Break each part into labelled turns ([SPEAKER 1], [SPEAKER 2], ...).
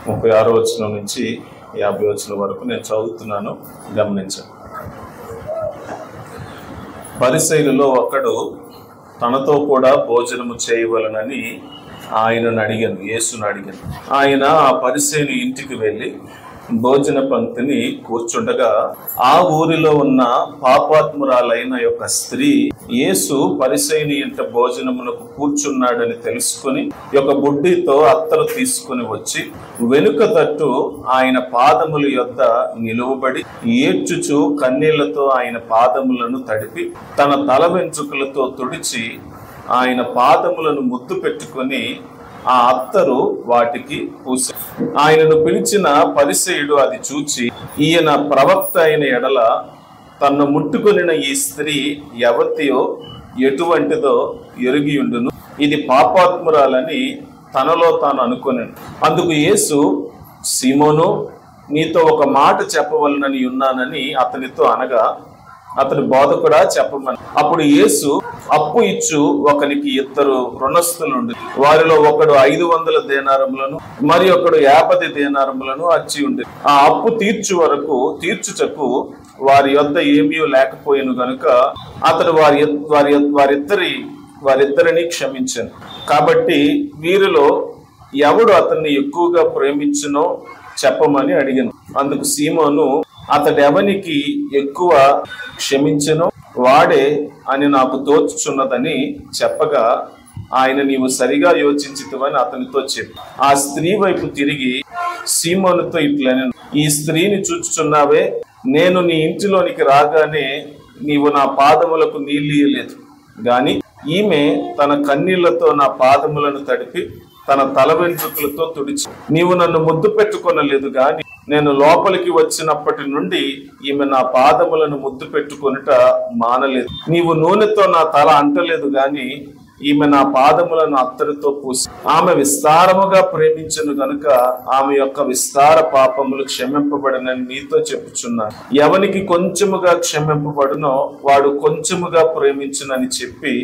[SPEAKER 1] 36వ వచనం నుంచి 50వ వచనం వరకు నేను చదువుతున్నాను, గమనించండి. పరిసయ్యులలో ఒకడు తనతో కూడా భోజనము చేయవలనని ఆయనను అడిగాను, యేసును అడిగాను. ఆయన ఆ పరిసయ్యుని ఇంటికి వెళ్ళి భోజన పంక్తిని కూర్చుండగా ఆ ఊరిలో ఉన్న పాపాత్మురాలైన యొక్క స్త్రీ యేసు పరిసయ్యుని ఇంట భోజనమునకు కూర్చున్నాడని తెలుసుకుని ఒక బుడ్డితో అత్తరు తీసుకుని వచ్చి వెనుక తట్టు ఆయన పాదముల యొద్ద నిలువబడి ఏడ్చుచు కన్నీళ్లతో ఆయన పాదములను తడిపి తన తల వెంట్రుకలతో తుడిచి ఆయన పాదములను ముద్దు పెట్టుకొని ఆ అత్తరు వాటికి పూసి ఆయనను పిలిచిన పరిసయ్యుడు అది చూచి, ఈయన ప్రవక్త అయిన ఎడల తన్ను ముట్టుకొనిన ఈ స్త్రీ ఎవరియో ఎటువంటిదో ఎరిగియుండును, ఇది పాపాత్మురాలని తనలో తాను అనుకొనెను. అందుకు యేసు, సీమోను, నీతో ఒక మాట చెప్పవలనని ఉన్నానని అతనితో అనగా, అతడు బోధకుడా చెప్పమని. అప్పుడు యేసు, అప్పు ఇచ్చు ఒకనికి 2 రుణస్థులుండి, వారిలో ఒకడు 500 దేనారములను మరి ఒకడు 50 దేనారములను అచ్చి ఉండి, ఆ అప్పు తీర్చుటకు వారి యొద్ద ఏమీ లేకపోయాను గనుక అతడు వారిద్దరిని క్షమించాను. కాబట్టి వీరిలో ఎవడు అతన్ని ఎక్కువగా ప్రేమించునో చెప్పమని అడిగాను. అందుకు సీమోను, అతడెవనికి ఎక్కువ క్షమించెనో వాడే అని నాకు తోచుచున్నదని చెప్పగా, ఆయన నీవు సరిగా యోచించితివని అతనితో చెప్పి ఆ స్త్రీ వైపు తిరిగి సీమోనుతో ఇట్లనెను, ఈ స్త్రీని చూచుచున్నావే, నేను నీ ఇంటిలోనికి రాగానే నీవు నా పాదములకు నీళ్ళియలేదు గాని ఈమె తన కన్నీళ్లతో నా పాదములను తడిపి తన తల వెంట్రుకలతో తుడిచి, నీవు నన్ను ముద్దు పెట్టుకొనలేదు గాని నేను లోపలికి వచ్చినప్పటి నుండి ఈమె నా పాదములను ముద్దు పెట్టుకొనుట మానలేదు. నీవు నూనెతో నా తల అంటలేదు గాని ఈమె నా పాదములను అత్తరుతో పూసి, ఆమె విస్తారముగా ప్రేమించను గనుక ఆమె యొక్క విస్తార పాపములు క్షమింపబడనని నీతో చెప్పుచున్నాను. ఎవనికి కొంచెముగా క్షమింపబడునో వాడు కొంచెముగా ప్రేమించునని చెప్పి,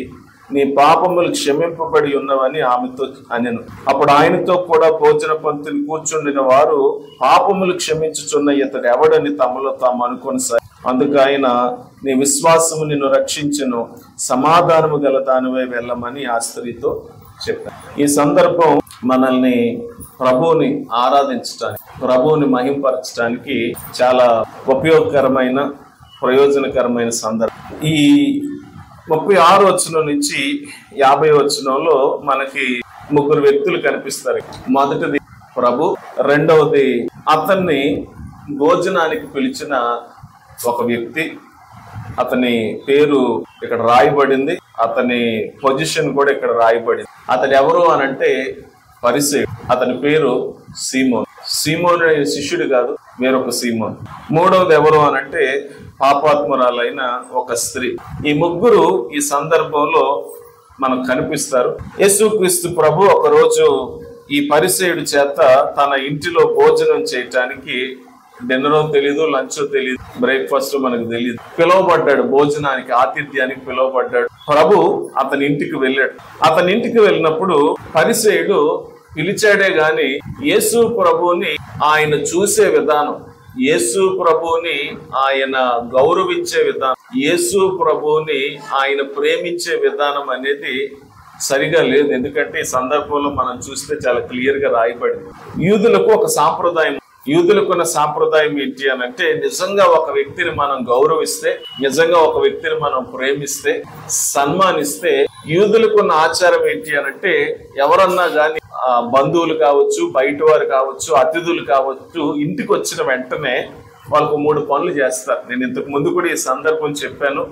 [SPEAKER 1] నీ పాపములు క్షమింపబడి ఉన్నవని ఆమెతో అనెను. అప్పుడు ఆయనతో కూడా భోజన పంక్తిని కూర్చుండిన వారు పాపములు క్షమించుచున్న ఇతడు ఎవడని తమలో తాము అనుకొనిసారి. అందుకు ఆయన, నీ విశ్వాసము నిన్ను రక్షించును, సమాధానము గల దానివై వెళ్ళమని ఆ స్త్రీతో చెప్పాను. ఈ సందర్భం మనల్ని ప్రభువుని ఆరాధించడానికి, ప్రభువుని మహింపరచడానికి చాలా ఉపయోగకరమైన, ప్రయోజనకరమైన సందర్భం. ఈ 36వ వచనం నుంచి 50వ వచనంలో మనకి 3 వ్యక్తులు కనిపిస్తారు. మొదటిది ప్రభు, రెండవది అతన్ని భోజనానికి పిలిచిన ఒక వ్యక్తి, అతని పేరు ఇక్కడ రాయబడింది, అతని పొజిషన్ కూడా ఇక్కడ రాయబడింది. అతడు ఎవరు అనంటే పరిసయ్యుడు. అతని పేరు సీమోను. సీమోను శిష్యుడు కాదు, వేరొక సీమోను. మూడవది ఎవరు అనంటే పాపాత్మురాలైన ఒక స్త్రీ. ఈ 3 ఈ సందర్భంలో మనకు కనిపిస్తారు. యేసుక్రీస్తు ప్రభు ఒకరోజు ఈ పరిసయ్యుడి చేత తన ఇంటిలో భోజనం చేయటానికి, డిన్నరో తెలీదు, లంచో తెలీదు, బ్రేక్ఫాస్ట్ మనకు తెలియదు, పిలువబడ్డాడు, భోజనానికి, ఆతిథ్యానికి పిలువబడ్డాడు. ప్రభు అతని ఇంటికి వెళ్ళాడు. అతని ఇంటికి వెళ్ళినప్పుడు పరిసయ్యుడు పిలిచాడే గాని యేసు ప్రభువుని ఆయన చూసే విధానం, యేసు ప్రభువుని ఆయన గౌరవించే విధానం, యేసు ప్రభువుని ఆయన ప్రేమించే విధానం అనేది సరిగా లేదు. ఎందుకంటే ఈ సందర్భంలో మనం చూస్తే చాలా క్లియర్ గా రాయబడింది. యూదులకు ఒక సాంప్రదాయం, యూదులకున్న సాంప్రదాయం ఏంటి అని అంటే, నిజంగా ఒక వ్యక్తిని మనం గౌరవిస్తే, నిజంగా ఒక వ్యక్తిని మనం ప్రేమిస్తే, సన్మానిస్తే, యూదులకున్న ఆచారం ఏంటి అని అంటే, ఎవరన్నా గాని బంధువులు కావచ్చు, బయట వారు కావచ్చు, అతిథులు కావచ్చు, ఇంటికి వచ్చిన వెంటనే వాళ్ళకు 3 పనులు చేస్తారు. నేను ఇంతకు ముందు కూడా ఈ సందర్భం చెప్పాను,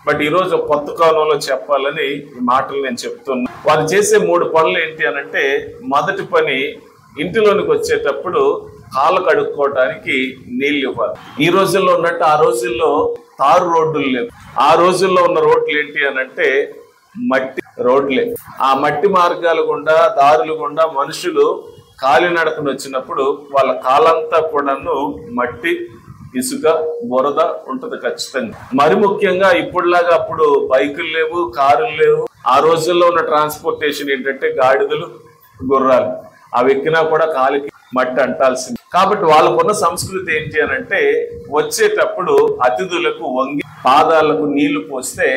[SPEAKER 1] బట్ ఈరోజు కొత్త కాలంలో చెప్పాలని ఈ మాటలు నేను చెప్తున్నా. వాళ్ళు చేసే 3 పనులు ఏంటి అనంటే, మొదటి పని, ఇంటిలోనికి వచ్చేటప్పుడు కాళ్ళు కడుక్కోవటానికి నీళ్ళు ఇవ్వాలి. ఈ రోజుల్లో ఉన్నట్టు ఆ రోజుల్లో తారు రోడ్డులు లేవు. ఆ రోజుల్లో ఉన్న రోడ్లు ఏంటి అనంటే మట్టి రోడ్లే. ఆ మట్టి మార్గాల గుండా, దారులు గుండా మనుషులు కాలినడకను వచ్చినప్పుడు వాళ్ళ కాలంతా కూడాను మట్టి, ఇసుక, బురద ఉంటది ఖచ్చితంగా. మరి ముఖ్యంగా ఇప్పుడులాగా అప్పుడు బైకులు లేవు, కారులు లేవు. ఆ రోజుల్లో ఉన్న ట్రాన్స్పోర్టేషన్ ఏంటంటే గాడిదలు, గుర్రాలు. అవి ఎక్కినా కూడా కాలికి మట్టి అంటాల్సింది. కాబట్టి వాళ్ళకున్న సంస్కృతి ఏంటి అని అంటే, వచ్చేటప్పుడు అతిథులకు వంగి పాదాలకు నీళ్లు పోస్తే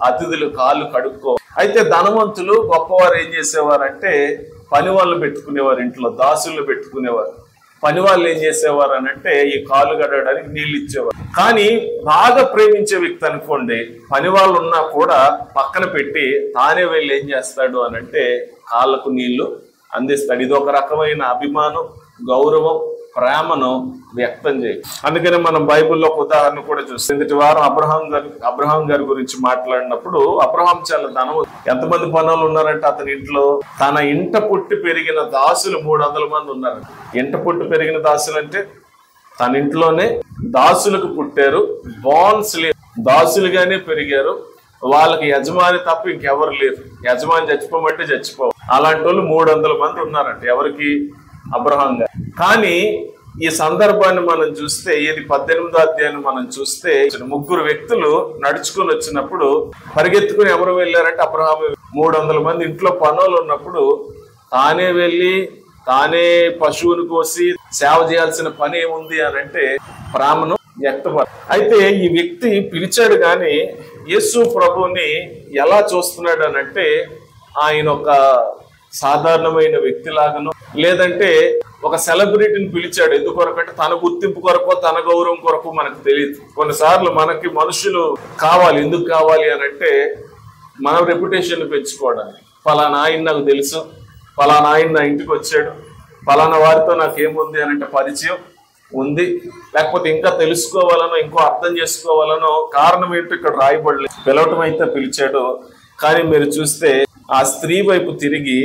[SPEAKER 1] అతిథులు కాళ్ళు కడుక్కో. అయితే ధనవంతులు గొప్పవారు ఏం చేసేవారంటే, పని వాళ్ళు పెట్టుకునేవారు, ఇంట్లో దాసులు పెట్టుకునేవారు. పని వాళ్ళు ఏం చేసేవారు అని అంటే, ఈ కాళ్ళు కడగడానికి నీళ్ళు ఇచ్చేవారు. కానీ బాగా ప్రేమించే వ్యక్తి అనుకోండి, పని వాళ్ళు ఉన్నా కూడా పక్కన పెట్టి తానే వెళ్ళి ఏం చేస్తాడు అని అంటే, కాళ్ళకు నీళ్లు అందిస్తాడు. ఇది ఒక రకమైన అభిమానం, గౌరవం, ప్రేమను వ్యక్తం చేయి. అందుకని మనం బైబిల్లో ఒక ఉదాహరణ కూడా చూస్తాం. కిందటి వారం అబ్రహాం గారి గురించి మాట్లాడినప్పుడు, అబ్రహాం చాలా ధనవంతుడు. ఎంతమంది పనులు ఉన్నారంటే అతని ఇంట్లో, తన ఇంట పుట్టి పెరిగిన దాసులు 300 మంది ఉన్నారు. ఇంట పుట్టి పెరిగిన దాసులు అంటే తన ఇంట్లోనే దాసులకు పుట్టారు, బాన్స్ లేరు, దాసులుగానే పెరిగారు. వాళ్ళకి యజమాని తప్ప ఇంకెవరు లేరు. యజమాని చచ్చిపోమంటే చచ్చిపోవు. అలాంటి వాళ్ళు 300 మంది ఉన్నారంట. ఎవరికి? అబ్రహాం గారు. కానీ ఈ సందర్భాన్ని మనం చూస్తే, ఇది 18వ అధ్యాయాన్ని మనం చూస్తే, 3 వ్యక్తులు నడుచుకుని వచ్చినప్పుడు పరిగెత్తుకుని ఎవరు వెళ్ళారంటే అబ్రహాం. 300 మంది ఇంట్లో పనులు ఉన్నప్పుడు తానే వెళ్ళి తానే పశువును కోసి సేవ చేయాల్సిన పని ఏముంది అని అంటే ప్రేమను వ్యక్తపడ. అయితే ఈ వ్యక్తి పిలిచాడు కానీ యేసు ప్రభువుని ఎలా చూస్తున్నాడు అని అంటే, ఆయన ఒక సాధారణమైన వ్యక్తి లాగాను, లేదంటే ఒక సెలబ్రిటీని పిలిచాడు. ఎందుకొరకంటే తన గుర్తింపు కొరకు, తన గౌరవం కొరకు మనకు తెలియదు. కొన్నిసార్లు మనకి మనుషులు కావాలి. ఎందుకు కావాలి అని అంటే, మన రెప్యుటేషన్ పెంచుకోవడానికి. ఫలానా ఆయన నాకు తెలుసు, ఫలానా ఆయన నా ఇంటికి వచ్చాడు, ఫలానా వారితో నాకేముంది అని అంటే పరిచయం ఉంది, లేకపోతే ఇంకా తెలుసుకోవాలనో ఇంకో అర్థం చేసుకోవాలనో కారణం ఏంటో ఇక్కడ రాయబడలేదు. పిలవటం అయితే పిలిచాడు. కానీ మీరు చూస్తే ఆ స్త్రీ వైపు తిరిగి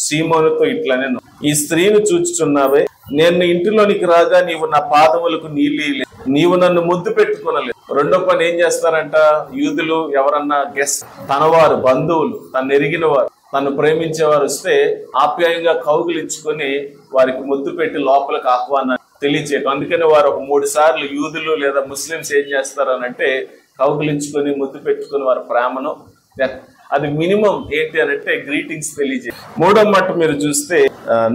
[SPEAKER 1] సీమోనుతో ఇట్లనే, ఈ స్త్రీని చూచుచున్నావే, నేను నీ ఇంటిలోనికి రాగా నీవు నా పాదములకు నీళ్ళు, నీవు నన్ను ముద్దు పెట్టుకోనలేదు. రెండో పని ఏం చేస్తారంట, యూదులు ఎవరన్నా గెస్ట్, తనవారు, బంధువులు, తను ఎరిగిన వారు, తను ప్రేమించేవారు వస్తే ఆప్యాయంగా కౌగులించుకొని వారికి ముద్దు పెట్టి లోపలికి ఆహ్వానాన్ని తెలియచేయటం. అందుకని వారు ఒక 3 సార్లు యూదులు లేదా ముస్లిమ్స్ ఏం చేస్తారనంటే, కౌగులించుకొని ముద్దు పెట్టుకుని వారి ప్రేమను, అది మినిమం ఏంటి అని అంటే గ్రీటింగ్స్ తెలియజేయ. 3వ మాట మీరు చూస్తే,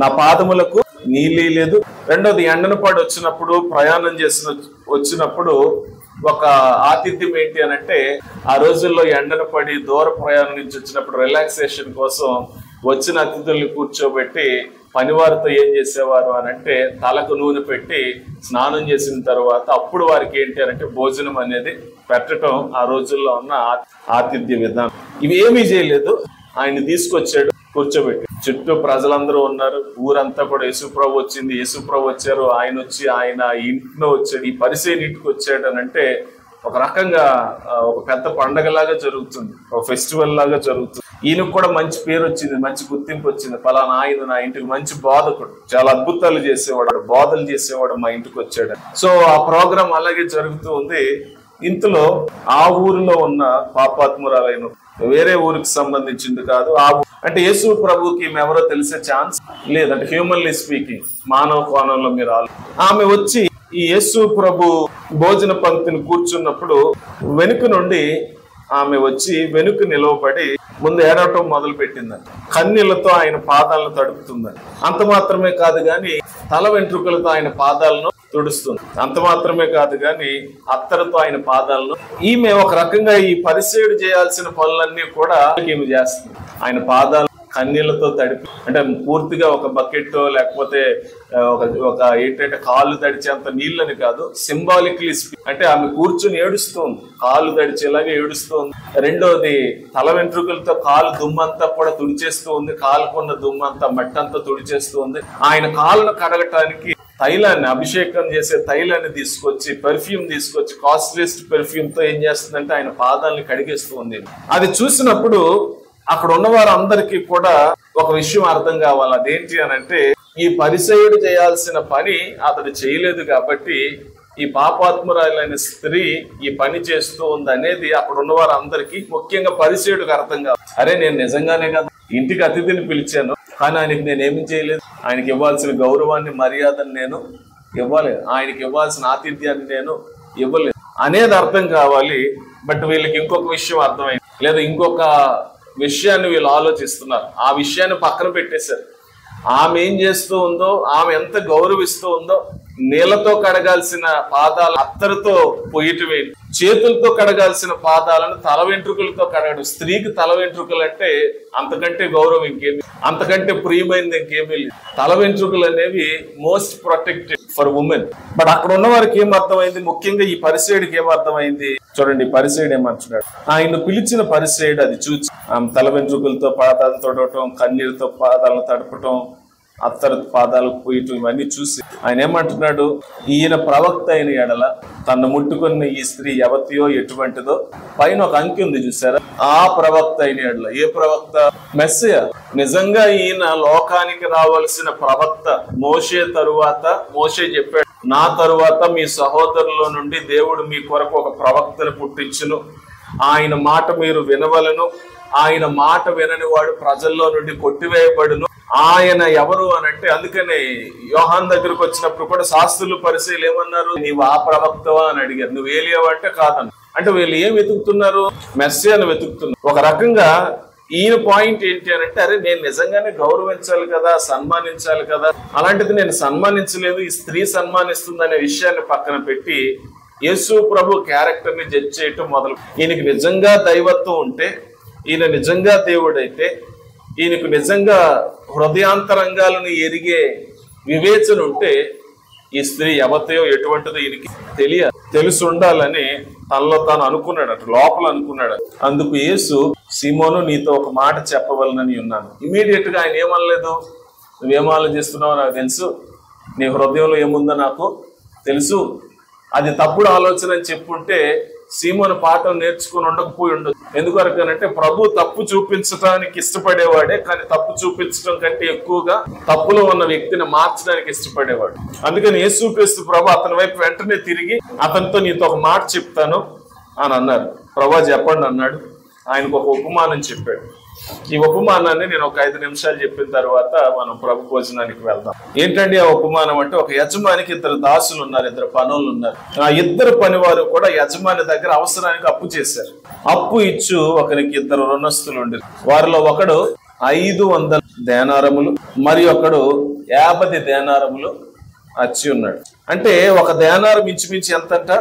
[SPEAKER 1] నా పాదములకు నీళ్ళు లేదు. రెండోది, ఎండన పడి వచ్చినప్పుడు, ప్రయాణం వచ్చినప్పుడు ఒక ఆతిథ్యం ఏంటి అని అంటే, ఆ రోజుల్లో ఎండన పడి దూర ప్రయాణం నుంచి వచ్చినప్పుడు రిలాక్సేషన్ కోసం వచ్చిన అతిథుల్ని కూర్చోబెట్టి పనివారితో ఏం చేసేవారు అని అంటే, తలకు నూనె పెట్టి స్నానం చేసిన తర్వాత అప్పుడు వారికి ఏంటి అని అంటే భోజనం అనేది పెట్టడం ఆ రోజుల్లో ఉన్న ఆతిథ్య విధానం. ఇవి ఏమీ చేయలేదు. ఆయన తీసుకొచ్చాడు, కూర్చోబెట్టి, చుట్టూ ప్రజలందరూ ఉన్నారు, ఊరంతా కూడా యేసుప్రభు వచ్చింది, యేసుప్రభు వచ్చారు, ఆయన వచ్చి ఆయన ఇంట్లో వచ్చాడు, ఈ పరిసయ్యుని ఇంటికి వచ్చాడు అని అంటే ఒక రకంగా ఒక పెద్ద పండగలాగా జరుగుతుంది, ఒక ఫెస్టివల్ లాగా జరుగుతుంది. ఈయనకు కూడా మంచి పేరు వచ్చింది, మంచి గుర్తింపు వచ్చింది. ఫలానా ఆయన నా ఇంటికి మంచి బోధకుడు, చాలా అద్భుతాలు చేసేవాడు, బోధలు చేసేవాడు, మా ఇంటికి వచ్చాడు. సో ఆ ప్రోగ్రాం అలాగే జరుగుతూ ఉంది. ఇంతలో ఆ ఊరిలో ఉన్న పాపాత్మురాలైన, వేరే ఊరికి సంబంధించింది కాదు, ఆ అంటే యేసు ప్రభుకి ఎవరో తెలిసే ఛాన్స్ లేదంటే, హ్యూమన్లీ స్పీకింగ్, మానవ కోణంలో మీరు ఆమె వచ్చి ఈ యేసు ప్రభు భోజన పంక్తిని కూర్చున్నప్పుడు వెనుక నుండి ఆమె వచ్చి వెనుక నిలవబడి ముందు ఏడవటం మొదలు పెట్టిందని, కన్నీళ్లతో ఆయన పాదాలను తడుపుతుందని. అంత మాత్రమే కాదు గాని తల వెంట్రుకలతో ఆయన పాదాలను తుడుస్తుంది. అంత మాత్రమే కాదు గాని అత్తరుతో ఆయన పాదాలను, ఈమె ఒక రకంగా ఈ పరిసయ్యుడు చేయాల్సిన పనులన్నీ కూడా ఈమె చేస్తుంది. ఆయన పాదాలు కన్నీళ్లతో తడిపి, అంటే పూర్తిగా ఒక బకెట్ లేకపోతే ఒక ఏంటంటే కాళ్ళు తడిచేంత నీళ్ళని కాదు, సింబాలిక్లీ అంటే ఆమె కూర్చుని ఏడుస్తుంది, కాళ్ళు తడిచేలాగా ఏడుస్తుంది. రెండోది, తల వెంట్రుకలతో కాలు దుమ్మంతా కూడా తుడిచేస్తూ ఉంది, కాలుకున్న దుమ్మంతా మట్టంతా తుడిచేస్తూ ఉంది. ఆయన కాళ్ళను కడగటానికి తైలాన్ని, అభిషేకం చేసే తైలాన్ని తీసుకొచ్చి, పెర్ఫ్యూమ్ తీసుకొచ్చి, కాస్ట్లీస్ట్ పెర్ఫ్యూమ్ తో ఏం చేస్తుందంటే ఆయన పాదాలని కడిగేస్తూ ఉంది. అది చూసినప్పుడు అక్కడ ఉన్న వారు అందరికీ కూడా ఒక విషయం అర్థం కావాలి. అదేంటి అని అంటే, ఈ పరిసయ్యుడు చేయాల్సిన పని అతడు చేయలేదు కాబట్టి ఈ పాపాత్మురాలైన స్త్రీ ఈ పని చేస్తూ ఉంది అనేది అక్కడ ఉన్న వారు అందరికీ, ముఖ్యంగా పరిసయ్యుడికి అర్థం కావాలి. అరే, నేను నిజంగానే కదా ఇంటికి అతిథిని పిలిచాను, కానీ ఆయనకి నేనేమి చేయలేదు, ఆయనకి ఇవ్వాల్సిన గౌరవాన్ని, మర్యాదను నేను ఇవ్వలేదు, ఆయనకి ఇవ్వాల్సిన ఆతిథ్యాన్ని నేను ఇవ్వలేదు అనేది అర్థం కావాలి. బట్ వీళ్ళకి ఇంకొక విషయం అర్థమైంది, లేదా ఇంకొక విషయాన్ని వీళ్ళు ఆలోచిస్తున్నారు. ఆ విషయాన్ని పక్కన పెట్టేశారు. ఆమె ఏం చేస్తూ ఉందో, ఆమె ఎంత గౌరవిస్తూ ఉందో, నీళ్లతో కడగాల్సిన పాదాలు అత్తరుతో పొయ్యటమే, చేతులతో కడగాల్సిన పాదాలను తల వెంట్రుకలతో కడగడం. స్త్రీకి తల వెంట్రుకలు అంటే అంతకంటే గౌరవం ఇంకేమి, అంతకంటే ప్రియమైనది ఇంకేమీ లేదు. తల వెంట్రుకలు అనేవి most protected for women. But అక్కడ ఉన్న వారికి ఏం అర్థమైంది, ముఖ్యంగా ఈ పరిసేయుడికి ఏం అర్థమైంది చూడండి. పరిసేయుడు ఏమంటున్నాడు, ఆయన పిలిచిన పరిసేయుడు అది చూచి ఆమె తల వెంట్రుకలతో పాదాలు తొడవటం, కన్నీరుతో పాదాలను తడపటం, అత్తరు పాదాలు పోయటం ఇవన్నీ చూసి ఆయన ఏమంటున్నాడు, ఈయన ప్రవక్త అయిన ఎడల తను ముట్టుకున్న ఈ స్త్రీ ఎవతియో ఎటువంటిదో, పైన ఒక అంకి ఉంది చూసారా, ఆ ప్రవక్త అయిన ఎడల. ఏ ప్రవక్త? మెస్సియా. నిజంగా ఈయన లోకానికి రావాల్సిన ప్రవక్త. మోషే తరువాత మోషే చెప్పాడు, నా తరువాత మీ సహోదరుల నుండి దేవుడు మీ కొరకు ఒక ప్రవక్తను పుట్టించును, ఆయన మాట మీరు వినవలను, ఆయన మాట వినని వాడు ప్రజల్లో నుండి కొట్టివేయబడును. ఆయన ఎవరు అని అంటే, అందుకనే యోహాన్ దగ్గరకు వచ్చినప్పుడు కూడా శాస్త్రులు పరిశీలు ఏమన్నారు, నీవు ఆ ప్రవక్తవా అని అడిగారు. నువ్వు ఏలియావా అంటే కాదన్న. అంటే వీళ్ళు ఏం వెతుకుతున్నారు? మెస్సియాను వెతుకుతున్నారు. ఒక రకంగా ఈయన పాయింట్ ఏంటి అని అంటే, అరే నేను నిజంగానే గౌరవించాలి కదా, సన్మానించాలి కదా, అలాంటిది నేను సన్మానించలేదు, ఈ స్త్రీ సన్మానిస్తుంది అనే విషయాన్ని పక్కన పెట్టి యేసు ప్రభు క్యారెక్టర్ ని జడ్జ్ చేయటం మొదలు. ఈయనకి నిజంగా దైవత్వం ఉంటే, ఈయన నిజంగా దేవుడైతే, ఈయనకు నిజంగా హృదయాంతరంగాలను ఎరిగే వివేచన ఉంటే, ఈ స్త్రీ ఎవతయో ఎటువంటిదో ఈయనకి తెలిసి ఉండాలని తనలో తాను అనుకున్నాడు, అటు లోపల అనుకున్నాడు. అందుకు యేసు, సీమోను నీతో ఒక మాట చెప్పవలనని ఉన్నాను. ఇమీడియట్ గా ఆయన ఏమనలేదు, నువ్వేం ఆలోచిస్తున్నావో నాకు తెలుసు, నీ హృదయంలో ఏముందో నాకు తెలుసు, అది తప్పుడు ఆలోచన అని చెప్పుంటే సీమోను పాఠం నేర్చుకుని ఉండకపోయి ఉండదు. ఎందుకనంటే ప్రభు తప్పు చూపించడానికి ఇష్టపడేవాడే, కానీ తప్పు చూపించడం కంటే ఎక్కువగా తప్పులో ఉన్న వ్యక్తిని మార్చడానికి ఇష్టపడేవాడు. అందుకని యేసుక్రీస్తు ప్రభు అతని వైపు వెంటనే తిరిగి అతనితో నీతో ఒక మాట చెప్తాను అని అన్నారు. ప్రభు చెప్పండి అన్నాడు. ఆయనకు ఒక ఉపమానం చెప్పాడు. ఈ ఉపమానాన్ని నేను ఒక 5 నిమిషాలు చెప్పిన తర్వాత మనం ప్రభు భోజనానికి వెళ్దాం. ఏంటండి ఆ ఉపమానం అంటే, ఒక యజమానికి 2 దాసులు ఉన్నారు, 2 పనులు ఉన్నారు. ఆ 2 పనివారు కూడా యజమాని దగ్గర అవసరానికి అప్పు చేశారు. అప్పు ఇచ్చు ఒకరికి 2 రుణస్తులు ఉండేది. వారిలో ఒకడు 500 దేనారములు మరి ఒకడు 50 దేనారములు అచ్చి ఉన్నాడు. అంటే ఒక దేనారం ఇంచుమించి ఎంతంట,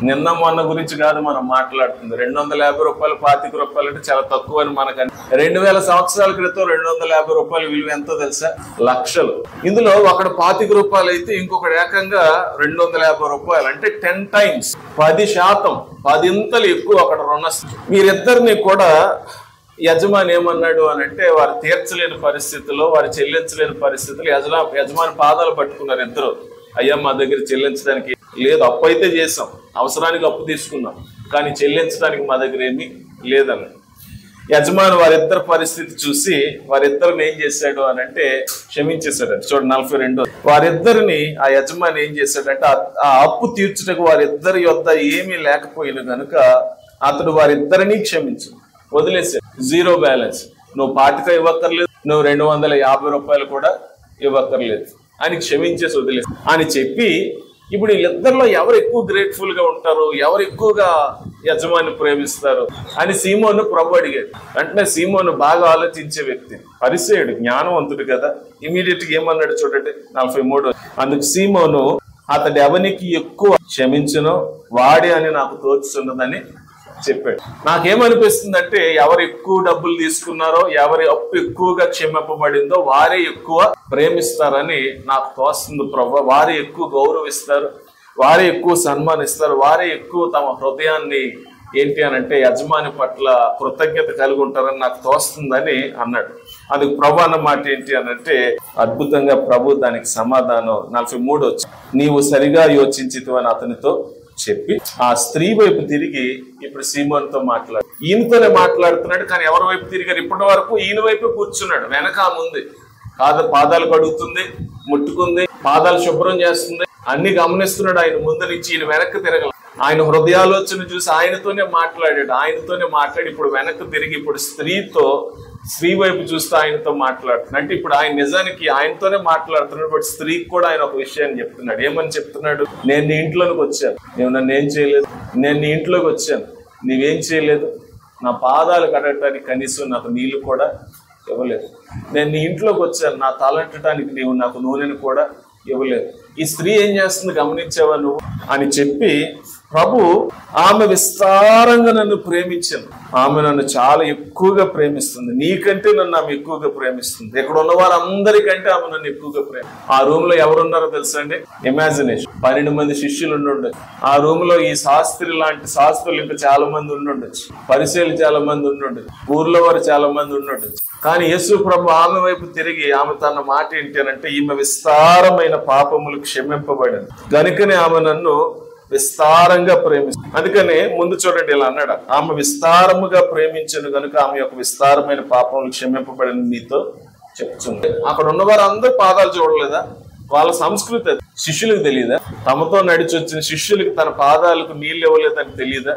[SPEAKER 1] నిన్న మొన్న గురించి కాదు మనం మాట్లాడుతుంది. 250 రూపాయలు, 25 రూపాయలు అంటే చాలా తక్కువ అని మనకని. 2000 సంవత్సరాల క్రితం 250 రూపాయలు విలువ ఎంతో తెలుసా? లక్షలు. ఇందులో ఒకడు 25 రూపాయలు అయితే ఇంకొకటి ఏకంగా 250 రూపాయలు, అంటే 10 times, 10%, 10 ఎక్కువ అక్కడ రుణస్తులు. వీరిద్దరిని కూడా యజమాని ఏమన్నాడు అని అంటే, వారు తీర్చలేని పరిస్థితుల్లో, వారు చెల్లించలేని పరిస్థితులు యజమాని పాదాలు పట్టుకున్నారు ఇద్దరు. అయ్యా మా దగ్గర చెల్లించడానికి లేదు, అప్పు అయితే చేసాం, అవసరానికి అప్పు తీసుకున్నాం, కానీ చెల్లించడానికి మా దగ్గర ఏమీ లేదని. యజమాని వారిద్దరు పరిస్థితి చూసి వారిద్దరిని ఏం చేశాడు అని అంటే క్షమించేశాడు. చూడండి 42. వారిద్దరిని ఆ యజమాని ఏం చేశాడంటే, ఆ అప్పు తీర్చుటకు వారిద్దరి యొద్ద ఏమీ లేకపోయిన కనుక అతడు వారిద్దరిని క్షమించు వదిలేశాడు. 0 బ్యాలెన్స్. నువ్వు 25 ఇవ్వక్కర్లేదు, నువ్వు 250 రూపాయలు కూడా ఇవ్వక్కర్లేదు అని క్షమించేసి వదిలేదు అని చెప్పి, ఇప్పుడు వీళ్ళిద్దరిలో ఎవరు ఎక్కువ గ్రేట్ఫుల్ గా ఉంటారు, ఎవరు ఎక్కువగా యజమాని ప్రేమిస్తారు అని సీమోను ప్రభు అడిగాడు. అంటే సీమోను బాగా ఆలోచించే వ్యక్తి, పరిసేయుడు, జ్ఞానవంతుడు కదా. ఇమీడియట్ గా ఏమన్నాడు చూడండి 43. అందుకు సీమోను, అతడు ఎవరికి ఎక్కువ క్షమించునో వాడే అని నాకు తోచుతున్నదని చెప్పాడు. నాకేమనిపిస్తుంది అంటే, ఎవరు ఎక్కువ డబ్బులు తీసుకున్నారో, ఎవరి అప్పు ఎక్కువగా క్షమింపబడిందో వారే ఎక్కువ ప్రేమిస్తారని నాకు తోస్తుంది ప్రభు. వారే ఎక్కువ గౌరవిస్తారు, వారే ఎక్కువ సన్మానిస్తారు, వారే ఎక్కువ తమ హృదయాన్ని ఏంటి అని అంటే యజమాని పట్ల కృతజ్ఞత కలిగి ఉంటారని నాకు తోస్తుందని అన్నాడు. అందుకు ప్రభు అన్న మాట ఏంటి అని అంటే, అద్భుతంగా ప్రభు దానికి సమాధానం 43 వచ్చి, నీవు సరిగా యోచించితివి అని అతనితో చెప్పి ఆ స్త్రీ వైపు తిరిగి ఇప్పుడు సీమోనుతో మాట్లాడు. ఈయనతోనే మాట్లాడుతున్నాడు, కానీ ఎవరి వైపు తిరిగారు? ఇప్పటి వరకు ఈయన వైపు కూర్చున్నాడు, వెనక ముందు కాదు. పాదాలు కడుగుతుంది, ముట్టుకుంది, పాదాలు శుభ్రం చేస్తుంది, అన్ని గమనిస్తున్నాడు ఆయన ముందు నుంచి. ఈయన వెనక్కి తిరగల. ఆయన హృదయాలోచన చూసి ఆయనతోనే మాట్లాడి ఇప్పుడు వెనక్కి తిరిగి ఇప్పుడు స్త్రీ వైపు చూస్తూ ఆయనతో మాట్లాడుతున్నాడు. అంటే ఇప్పుడు ఆయన నిజానికి ఆయనతోనే మాట్లాడుతున్నాడు, బట్ స్త్రీకి కూడా ఆయన ఒక విషయాన్ని చెప్తున్నాడు. ఏమని చెప్తున్నాడు? నేను నీ ఇంట్లోకి వచ్చాను, నువ్వు నన్ను ఏం చేయలేదు. నేను నీ ఇంట్లోకి వచ్చాను, నీవేం చేయలేదు. నా పాదాలు కడగటానికి కనీసం నాకు నీళ్లు కూడా ఇవ్వలేదు. నేను నీ ఇంట్లోకి వచ్చాను, నా తలంటడానికి నీవు నాకు నూనెను కూడా ఇవ్వలేదు. ఈ స్త్రీ ఏం చేస్తుంది గమనించావా నువ్వు అని చెప్పి ప్రభు ఆమె విస్తారంగా నన్ను ప్రేమించాను, ఆమె నన్ను చాలా ఎక్కువగా ప్రేమిస్తుంది, నీకంటే నన్ను ఆమె ఎక్కువగా ప్రేమిస్తుంది, ఇక్కడ ఉన్న వారందరికంటే ఆమె నన్ను ఎక్కువగా ఆ రూమ్ లో ఎవరున్నారో తెలుసా అండి? ఇమాజినేషన్ 12 మంది శిష్యులు ఉండుండొచ్చు. ఆ రూమ్ లో ఈ శాస్త్రి లాంటి శాస్త్రులు ఇంకా చాలా మంది ఉండుండొచ్చు, పరిచయులు చాలా మంది ఉండుండొచ్చు, ఊర్లో వారు చాలా మంది ఉండుండొచ్చు. కానీ యేసు ప్రభు ఆమె వైపు తిరిగి ఆమె తన మాట ఏంటంటే, ఈమె విస్తారమైన పాపములు క్షమింపబడింది కనుకనే ఆమె నన్ను విస్తారంగా ప్రేమిస్తుంది. అందుకనే ముందు చూడండి ఇలా అన్నాడు, ఆమె విస్తారముగా ప్రేమించను కనుక ఆమె యొక్క విస్తారమైన పాపములు క్షమింపబడిన నీతో చెప్తుంది. అక్కడ ఉన్న వారు అందరూ పాదాలు చూడలేదా? వాళ్ళ సంస్కృతి అది. శిష్యులకు తెలియదా? తమతో నడిచి వచ్చిన శిష్యులకి తన పాదాలకు నీళ్ళు ఇవ్వలేదని తెలియదా?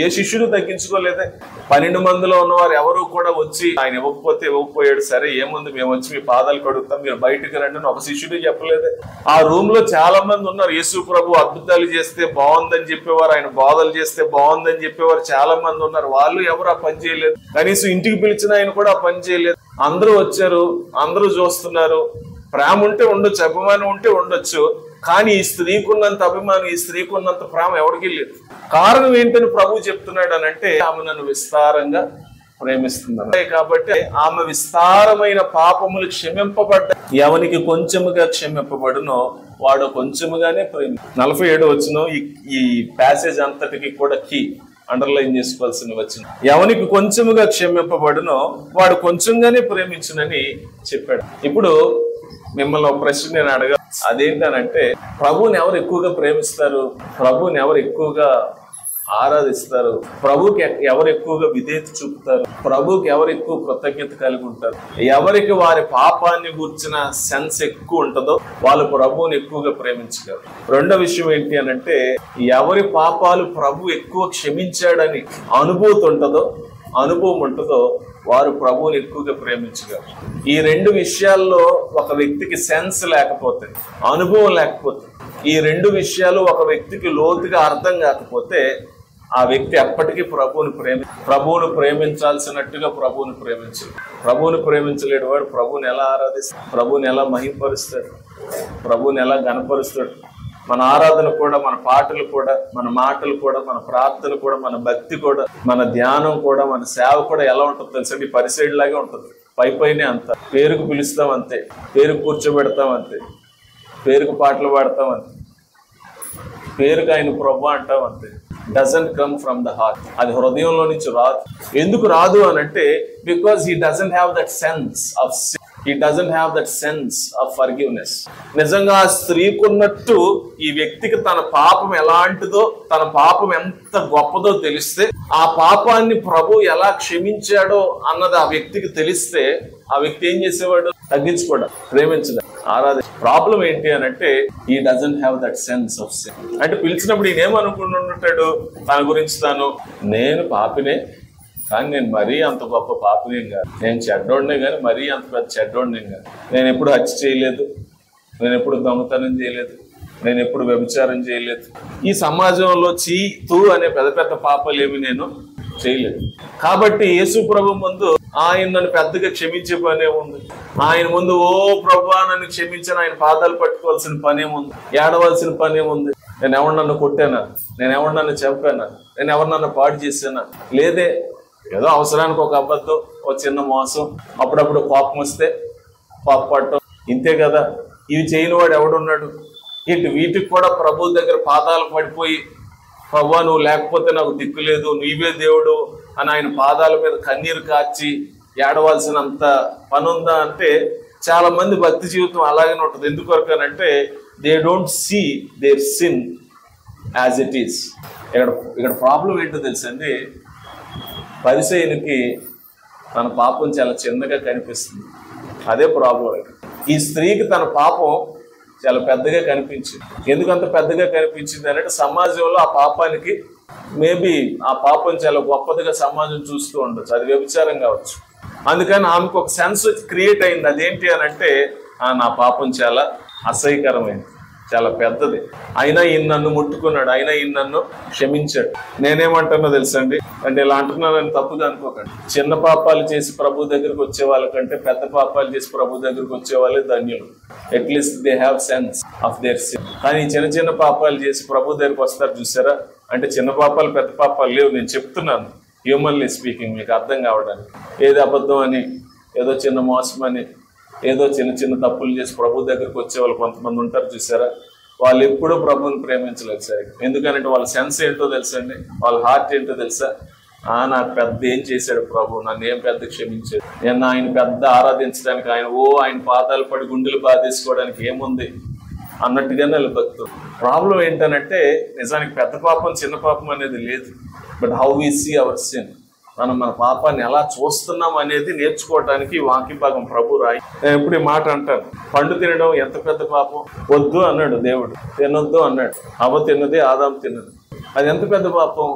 [SPEAKER 1] ఏ శిష్యుడు తగ్గించుకోలేదే. 12 మందిలో ఉన్నవారు ఎవరు కూడా వచ్చి ఆయన ఇవ్వకపోతే ఇవ్వకపోయాడు, సరే ఏముంది మేము వచ్చి మీ పాదాలు కడుగుతాం, మీరు బయటకు రండి అని ఒక శిష్యుడు చెప్పలేదే. ఆ రూమ్ లో చాలా మంది ఉన్నారు. యేసు ప్రభు అద్భుతాలు చేస్తే బాగుందని చెప్పేవారు, ఆయన బోధలు చేస్తే బాగుందని చెప్పేవారు చాలా మంది ఉన్నారు. వాళ్ళు ఎవరు ఆ పని చేయలేదు. కనీసం ఇంటికి పిలిచిన ఆయన కూడా ఆ పని చేయలేదు. అందరూ వచ్చారు, అందరూ చూస్తున్నారు. ప్రేమ ఉంటే ఉండొచ్చు, అభిమానం ఉంటే ఉండొచ్చు, కానీ ఈ స్త్రీకి ఉన్నంత అభిమానం, ఈ స్త్రీకి ఉన్నంత ప్రేమ ఎవరికి లేదు. కారణం ఏంటని ప్రభు చెప్తున్నాడు అని అంటే, ఆమె నన్ను విస్తారంగా ప్రేమిస్తుంది కాబట్టి ఆమె విస్తారమైన పాపములు క్షమింపబడ్డ. ఎవనికి కొంచెముగా క్షమింపబడునో వాడు కొంచెముగానే 47 వచనం ఈ ప్యాసేజ్ అంతటికి కూడా కీ అండర్లైన్ చేసుకోవాల్సిన వచ్చిన. ఎవనికి కొంచెముగా క్షమింపబడునో వాడు కొంచెంగానే ప్రేమించునని చెప్పాడు. ఇప్పుడు మిమ్మల్ని ఒక ప్రశ్న నేను అడగా, అదేంటనంటే ప్రభువుని ఎవరు ఎక్కువగా ప్రేమిస్తారు? ప్రభువుని ఎవరు ఎక్కువగా ఆరాధిస్తారు? ప్రభుకి ఎవరు ఎక్కువగా విధేయత చూపుతారు? ప్రభుకి ఎవరు ఎక్కువ కృతజ్ఞత కలిగి ఉంటారు? ఎవరికి వారి పాపాన్ని గుర్చిన సెన్స్ ఎక్కువ ఉంటుందో వాళ్ళు ప్రభువుని ఎక్కువగా ప్రేమించగలరు. రెండో విషయం ఏంటి అనంటే, ఎవరి పాపాలు ప్రభు ఎక్కువ క్షమించాడని అనుభవం ఉంటుందో వారు ప్రభువుని ఎక్కువగా ప్రేమించగలరు. ఈ 2 విషయాల్లో ఒక వ్యక్తికి సెన్స్ లేకపోతే, అనుభవం లేకపోతే, ఈ 2 విషయాలు ఒక వ్యక్తికి లోతుగా అర్థం కాకపోతే ఆ వ్యక్తి ఎప్పటికీ ప్రభువును ప్రేమించాల్సినట్టుగా ప్రభువుని ప్రేమించలేడు. ప్రభువుని ప్రేమించలేడు వాడు ప్రభువుని ఎలా ఆరాధిస్తాడు? ప్రభువుని ఎలా మహింపరుస్తాడు? ప్రభువుని ఎలా గణపరుస్తాడు? మన ఆరాధన కూడా, మన పాటలు కూడా, మన మాటలు కూడా, మన ప్రార్థనలు కూడా, మన భక్తి కూడా, మన ధ్యానం కూడా, మన సేవ కూడా ఎలా ఉంటుంది తెలుసండి? పరిసైడ్ లాగే ఉంటుంది. పైనే అంత పేరుకు పిలుస్తాం అంతే, పేరుకు కూర్చోబెడతాం అంతే, పేరుకు పాటలు పాడతాం అంతే, పేరుకు ఆయన ప్రభు అంటాం అంతే. Doesn't come from the heart. అది హృదయంలో నుంచి రాదు. ఎందుకు రాదు అని అంటే, because he doesn't have that sense of sin. He doesn't have that sense of forgiveness. నిజంగా ఆ స్త్రీకి ఉన్నట్టు ఈ వ్యక్తికి తన పాపం ఎలాంటిదో, తన పాపం ఎంత గొప్పదో తెలిస్తే, ఆ పాపాన్ని ప్రభు ఎలా క్షమించాడో అన్నది ఆ వ్యక్తికి తెలిస్తే, ఆ వ్యక్తి ఏం చేసేవాడు? తగ్గించుకోవడం, ప్రేమించడం, ఆరాధన. ప్రాబ్లం ఏంటి అని అంటే, he doesn't have that sense of sin. అంటే పిలిచినప్పుడు ఈయన ఏమనుకుంటుంటాడు తన గురించి తాను? నేను పాపినే, కానీ నేను మరీ అంత గొప్ప పాపినేం కాదు. నేను చెడ్డోడినే కానీ మరీ అంత పెద్ద చెడ్డోడినేం కాదు. నేను ఎప్పుడు హత్య చేయలేదు, నేను ఎప్పుడు దొంగతనం చేయలేదు, నేను ఎప్పుడు వ్యభిచారం చేయలేదు. ఈ సమాజంలో తూ అనే పెద్ద పెద్ద పాపాలు ఏమి నేను చేయలేదు. కాబట్టి యేసు ప్రభు ముందు ఆయన నన్ను పెద్దగా క్షమించే పనే ఉంది. ఆయన ముందు ఓ ప్రభువా నన్ను క్షమించిన ఆయన పాదాలు పట్టుకోవాల్సిన పనేముంది, ఏడవలసిన పనేముంది? నేను ఎవరు నన్ను కొట్టానా? నేను ఎవరు నన్ను చంపానా? నేను ఎవరు నన్ను పాడు చేశానా? లేదే. ఏదో అవసరానికి ఒక అబద్ధం, ఒక చిన్న మోసం, అప్పుడప్పుడు కోపం వస్తే కోపపడటం, ఇంతే కదా. ఇవి చేయని వాడు ఎవడున్నాడు? వీటికి కూడా ప్రభు దగ్గర పాదాలు పడిపోయి, ప్రభువా నువ్వు లేకపోతే నాకు దిక్కు లేదు, నీవే దేవుడు అని ఆయన పాదాల మీద కన్నీరు కార్చి ఏడవలసినంత పని ఉందా అంటే, చాలా మంది భక్తి జీవితం అలాగనే ఉంటుంది. ఎందుకొరకనంటే, they don't see their sin as it is. ఇక్కడ ప్రాబ్లం ఏంటో తెలుసండి, పరిసయ్యునికి తన పాపం చాలా చిన్నగా కనిపిస్తుంది. అదే ప్రాబ్లం. ఈ స్త్రీకి తన పాపం చాలా పెద్దగా కనిపించింది. ఎందుకంత పెద్దగా కనిపించింది అంటే, సమాజంలో ఆ పాపానికి మేబీ ఆ పాపం చాలా గొప్పదిగా సమాజం చూస్తూ ఉండొచ్చు. అది వ్యభిచారం కావచ్చు. అందుకని ఆమెకు ఒక సెన్స్ క్రియేట్ అయింది. అదేంటి అని అంటే, నా పాపం చాలా అసహ్యకరమైంది, చాలా పెద్దది. అయినా ఈయన నన్ను ముట్టుకున్నాడు, అయినా ఈయన నన్ను క్షమించాడు. నేనేమంటున్నా తెలుసండి, అంటే ఇలా అంటున్నానని తప్పుగా అనుకోకండి. చిన్న పాపాలు చేసి ప్రభు దగ్గరికి వచ్చే వాళ్ళకంటే పెద్ద పాపాలు చేసి ప్రభు దగ్గరికి వచ్చే వాళ్ళే ధన్యులు. At least they have sense of their sin. కానీ చిన్న చిన్న పాపాలు చేసి ప్రభు దగ్గరికి వస్తారు చూసారా, అంటే చిన్న పాపాలు పెద్ద పాపాలు లేవు. నేను చెప్తున్నాను హ్యూమన్లీ స్పీకింగ్, మీకు అర్థం కావడానికి. ఏది అబద్ధం అని, ఏదో చిన్న మోసం అని, ఏదో చిన్న చిన్న తప్పులు చేసి ప్రభు దగ్గరికి వచ్చే వాళ్ళు కొంతమంది ఉంటారు చూసారా, వాళ్ళు ఎప్పుడూ ప్రభుని ప్రేమించలేదు సరిగ్గా. ఎందుకంటే వాళ్ళ సెన్స్ ఏంటో తెలుసా అండి, వాళ్ళ హార్ట్ ఏంటో తెలుసా, నాకు పెద్ద ఏం చేశాడు ప్రభు, నన్ను ఏం పెద్ద క్షమించాడు, నేను ఆయన పెద్ద ఆరాధించడానికి, ఆయన పాదాలు పడి గుండెలు బాధేసుకోవడానికి ఏముంది అన్నట్టుగానే వాళ్ళు భక్తులు. ప్రాబ్లం ఏంటనంటే నిజానికి పెద్ద పాపం చిన్న పాపం అనేది లేదు. But how we see our sin, మనం మన పాపాన్ని ఎలా చూస్తున్నాం అనేది నేర్చుకోవడానికి వాక్య భాగం ప్రభు రాయి. నేను ఎప్పుడు ఈ మాట అంటాను, పండు తినడం ఎంత పెద్ద పాపం. వద్దు అన్నాడు దేవుడు, తినొద్దు అన్నాడు. అవ్వ తిన్నది, ఆదాము తిన్నది. అది ఎంత పెద్ద పాపం.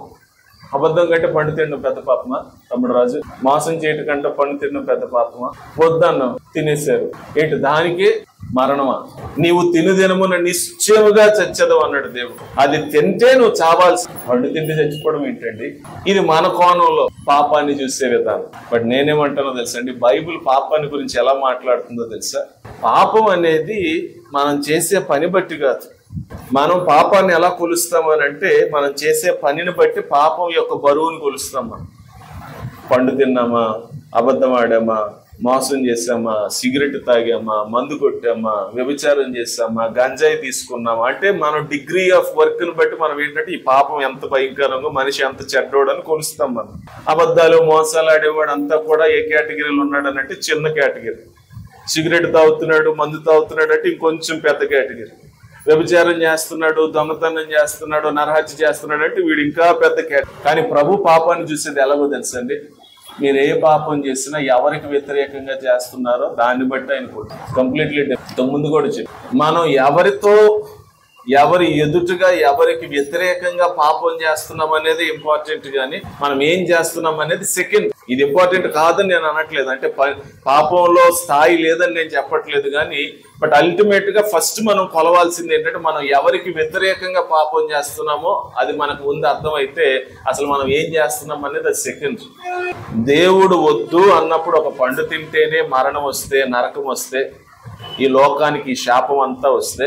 [SPEAKER 1] అబద్ధం కంటే పండు తినడం పెద్ద పాపమా తమ్ముడు రాజు? మోసం చేయటం కంటే పండు తినడం పెద్ద పాపమా? వద్దన్నాం, తినేశారు. ఏంటి దానికి మరణమా? నీవు తినుదినమున నిశ్చయముగా చచ్చదు అన్నాడు దేవుడు. అది తింటే నువ్వు చావాల్సి. పండు తింటే చచ్చిపోవడం ఏంటండి? ఇది మన కోణంలో పాపాన్ని చూసే విధానం. బట్ నేనేమంటానో తెలుసా అండి, బైబిల్ పాపాన్ని గురించి ఎలా మాట్లాడుతుందో తెలుసా? పాపం అనేది మనం చేసే పని బట్టి కాదు. మనం పాపాన్ని ఎలా కొలుస్తామని అంటే మనం చేసే పనిని బట్టి పాపం యొక్క బరువును కొలుస్తాం. మనం పండు తిన్నామా, అబద్ధం ఆడామా, మోసం చేసామా, సిగరెట్ తాగామా, మందు కొట్టామా, వ్యభిచారం చేసామా, గంజాయి తీసుకున్నామా, అంటే మనం డిగ్రీ ఆఫ్ వర్క్ ని బట్టి మనం ఏంటంటే ఈ పాపం ఎంత భయంకరంగా, మనిషి ఎంత చెడ్డోడు అని కొలుస్తాం. మనం అబద్ధాలు మోసాలు ఆడేవాడు అంతా కూడా ఏ కేటగిరీలో ఉన్నాడు అని అంటే చిన్న కేటగిరీ. సిగరెట్ తాగుతున్నాడు, మందు తాగుతున్నాడు అంటే ఇంకొంచెం పెద్ద కేటగిరీ. వ్యభిచారం చేస్తున్నాడు, దొంగతనం చేస్తున్నాడు, నరహత్య చేస్తున్నాడు అంటే వీడు ఇంకా పెద్ద కేటగిరీ. కానీ ప్రభు పాపాన్ని చూసేది ఎలాగో తెలుసండి, మీరు ఏ పాపం చేసినా ఎవరికి వ్యతిరేకంగా చేస్తున్నారో దాన్ని బట్టి ఆయన కంప్లీట్లీ ముందు కూడా చెప్పి మనం ఎవరి ఎదుటిగా ఎవరికి వ్యతిరేకంగా పాపం చేస్తున్నాం అనేది ఇంపార్టెంట్, కానీ మనం ఏం చేస్తున్నాం అనేది సెకండ్. ఇది ఇంపార్టెంట్ కాదని నేను అనట్లేదు, అంటే పాపంలో స్థాయి లేదని నేను చెప్పట్లేదు, కానీ బట్ అల్టిమేట్ గా ఫస్ట్ మనం కొలవాల్సింది ఏంటంటే మనం ఎవరికి వ్యతిరేకంగా పాపం చేస్తున్నామో అది మనకు ముందు అర్థమైతే అసలు మనం ఏం చేస్తున్నాం అనేది అది సెకండ్. దేవుడు వద్దు అన్నప్పుడు ఒక పండు తింటేనే మరణం వస్తే, నరకం వస్తే, ఈ లోకానికి ఈ శాపం అంతా వస్తే,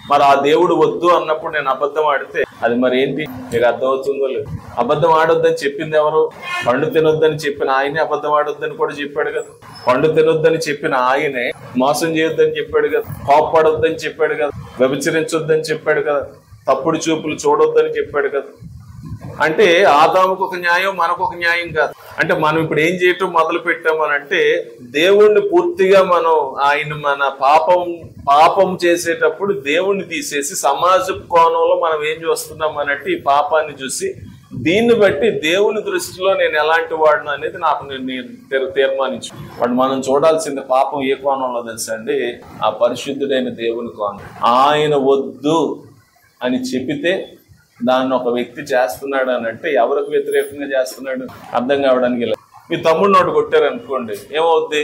[SPEAKER 1] మరి ఆ దేవుడు వద్దు అన్నప్పుడు నేను అబద్ధం ఆడితే అది మరి ఏంటి? మీకు అర్థమవుతుందో లేదు. అబద్ధం ఆడొద్దని చెప్పింది ఎవరు? పండు తినొద్దని చెప్పిన ఆయనే అబద్ధం ఆడొద్దని కూడా చెప్పాడు కదా. పండు తినొద్దని చెప్పిన ఆయనే మోసం చేయొద్దని చెప్పాడు కదా, కోపపడొద్దని చెప్పాడు కదా, వ్యభిచరించొద్దని చెప్పాడు కదా, తప్పుడు చూపులు చూడొద్దని చెప్పాడు కదా. అంటే ఆదాముకు ఒక న్యాయం, మనకు ఒక న్యాయం కాదు. అంటే మనం ఇప్పుడు ఏం చేయటం మొదలు పెట్టామని అంటే దేవుణ్ణి పూర్తిగా మనం మన పాపం చేసేటప్పుడు దేవుణ్ణి తీసేసి సమాజ కోణంలో మనం ఏం చూస్తున్నాం అనంటే ఈ పాపాన్ని చూసి దీన్ని బట్టి దేవుని దృష్టిలో నేను ఎలాంటి వాడిని అనేది నాకు నేను తీర్మానించు. వాడు మనం చూడాల్సింది పాపం ఏ కోణంలో తెలుసా అండి? ఆ పరిశుద్ధుడైన దేవుని కోణం. ఆయన వద్దు అని చెప్పితే దాన్ని ఒక వ్యక్తి చేస్తున్నాడు అని అంటే ఎవరికి వ్యతిరేకంగా చేస్తున్నాడు అర్థం కావడానికి. మీ తమ్ముడు నోటు కొట్టారు అనుకోండి, ఏమవుద్ది?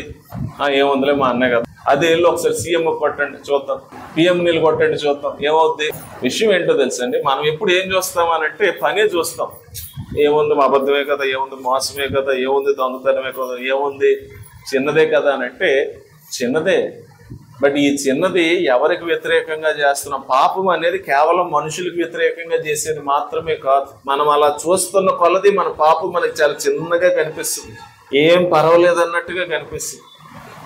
[SPEAKER 1] ఏముందిలే మా అన్నయ్య కదా. అదే వెళ్ళి ఒకసారి సీఎం కొట్టండి చూద్దాం, పిఎం నీళ్ళు కొట్టండి చూద్దాం, ఏమవుద్ది? విషయం ఏంటో తెలుసండి, మనం ఎప్పుడు ఏం చూస్తాం అనంటే పనే చూస్తాం. ఏముంది మా అబద్ధమే కదా, ఏముంది మోసమే కదా, ఏముంది దొంగతనమే కదా, ఏముంది చిన్నదే కదా అనంటే చిన్నదే. బట్ ఈ చిన్నది ఎవరికి వ్యతిరేకంగా చేస్తున్నాం? పాపం అనేది కేవలం మనుషులకు వ్యతిరేకంగా చేసేది మాత్రమే కాదు. మనం అలా చూస్తున్న కొలది మన పాపం మనకి చాలా చిన్నగా కనిపిస్తుంది, ఏం పర్వాలేదు అన్నట్టుగా కనిపిస్తుంది.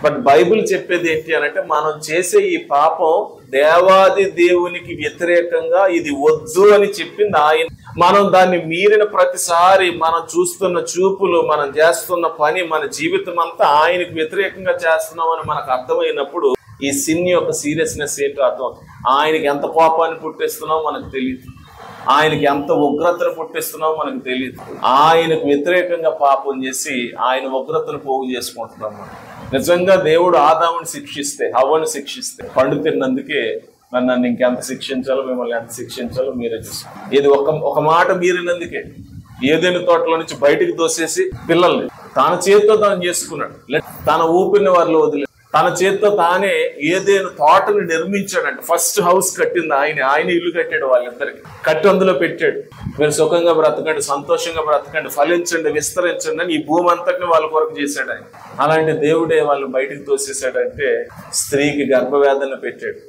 [SPEAKER 1] బట్ బైబిల్ చెప్పేది ఏంటి అనంటే మనం చేసే ఈ పాపం దేవాది దేవునికి వ్యతిరేకంగా ఇది వద్దు అని చెప్పింది ఆయన. మనం దాన్ని మీరిన ప్రతిసారి మనం చూస్తున్న చూపులు, మనం చేస్తున్న పని, మన జీవితం అంతా ఆయనకు వ్యతిరేకంగా చేస్తున్నామని మనకు అర్థమైనప్పుడు ఈ సిన్ యొక్క సీరియస్నెస్ ఏంటో అర్థం. ఆయనకి ఎంత కోపాన్ని పుట్టిస్తున్నామో మనకు తెలియదు, ఆయనకి ఎంత ఉగ్రతను పుట్టిస్తున్నామో మనకు తెలియదు. ఆయనకు వ్యతిరేకంగా పాపం చేసి ఆయన ఉగ్రతను పోగు చేసుకుంటున్నాం. నిజంగా దేవుడు ఆదాముని శిక్షిస్తే, హవ్వను శిక్షిస్తే పండు తిన్నందుకే మరి నన్ను ఇంకెంత శిక్షించాలో, మిమ్మల్ని ఎంత శిక్షించాలో మీరే చూసుకోండి. ఇది ఒక మాట మీరినందుకే ఏదైనా తోటలో నుంచి బయటికి దోసేసి పిల్లల్ని తన చేతితో తాను చేసుకున్నాడు, తన ఊపిరిని వారిలో వదిలేదు. తన చేతితో తానే ఏదేను తోటను నిర్మించాడంట. ఫస్ట్ హౌస్ కట్టింది ఆయన ఇల్లు కట్టాడు వాళ్ళిద్దరికి, కట్టి అందులో పెట్టాడు. మీరు సుఖంగా బ్రతకండి, సంతోషంగా బ్రతకండి, ఫలించండి, విస్తరించండి అని ఈ భూమి అంతటిని వాళ్ళ కొరకు చేశాడు ఆయన. అలాంటి దేవుడే వాళ్ళని బయటికి తోసేసాడంటే స్త్రీకి గర్భవేదన పెట్టాడు.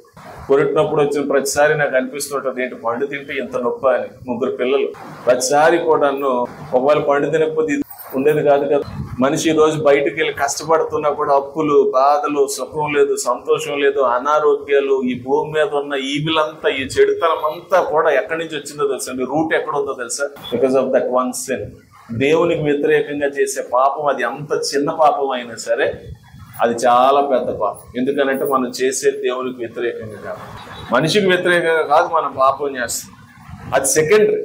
[SPEAKER 1] పుట్టినప్పుడు వచ్చిన ప్రతిసారి నాకు అనిపిస్తుంటది, ఏంటి పండు తింటే ఇంత నొప్పి అని. 3 పిల్లలు ప్రతిసారి కూడాను ఒకవేళ పండు తినకపోతే ఉండేది కాదు కదా. మనిషి ఈ రోజు బయటకు వెళ్ళి కష్టపడుతున్నా కూడా అప్పులు, బాధలు, సుఖం లేదు, సంతోషం లేదు, అనారోగ్యాలు, ఈ భూమి మీద ఉన్న ఈవిలంతా, ఈ చెడుతనం అంతా కూడా ఎక్కడి నుంచి వచ్చిందో తెలుసా అండి? రూట్ ఎక్కడ ఉందో తెలుసా? Because of that one sin. దేవునికి వ్యతిరేకంగా చేసే పాపం, అది అంత చిన్న పాపం అయినా సరే అది చాలా పెద్ద పాపం. ఎందుకనంటే మనం చేసే దేవునికి వ్యతిరేకంగా కాదు, మనిషికి వ్యతిరేకంగా కాదు, మనం పాపం చేస్తాం. అది సెకండరీ.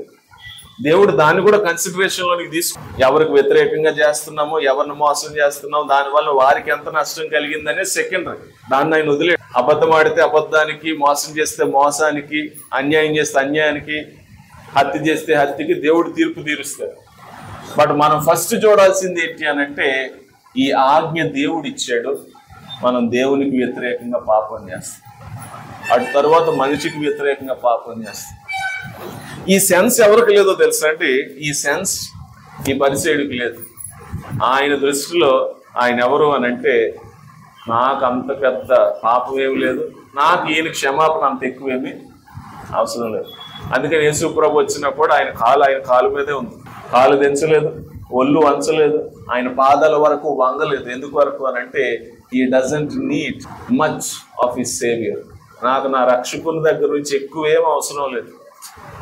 [SPEAKER 1] దేవుడు దాన్ని కూడా కన్సిడరేషన్లోనికి ఎవరికి వ్యతిరేకంగా చేస్తున్నామో, ఎవరిని మోసం చేస్తున్నామో, దానివల్ల వారికి ఎంత నష్టం కలిగిందనే సెకండరీ. దాన్ని ఆయన వదిలే. అబద్ధం ఆడితే అబద్ధానికి, మోసం చేస్తే మోసానికి, అన్యాయం చేస్తే అన్యాయానికి, హత్య చేస్తే హత్యకి దేవుడు తీర్పు తీరుస్తాడు. బట్ మనం ఫస్ట్ చూడాల్సింది ఏంటి అనంటే, ఈ ఆజ్ఞ దేవుడు ఇచ్చాడు, మనం దేవునికి వ్యతిరేకంగా పాపం చేస్తాం. అటు తర్వాత మనిషికి వ్యతిరేకంగా పాపం చేస్తాం. ఈ సెన్స్ ఎవరికి లేదో తెలుసా అండి? ఈ సెన్స్ ఈ పరిసేయుడికి లేదు. ఆయన దృష్టిలో ఆయన ఎవరు అని అంటే, నాకు అంత పెద్ద పాపం ఏమి లేదు, నాకు ఈయన క్షమాపణ అంత ఎక్కువేమీ అవసరం లేదు. అందుకని యేసు ప్రభు వచ్చినా కూడా ఆయన కాలు మీదే ఉంది. కాలు దించలేదు, ఒళ్ళు వంచలేదు, ఆయన పాదాల వరకు వంగలేదు. ఎందుకు వరకు అని అంటే, he doesn't need much of his saviour. నాకు నా రక్షకుని దగ్గర నుంచి ఎక్కువేం అవసరం లేదు,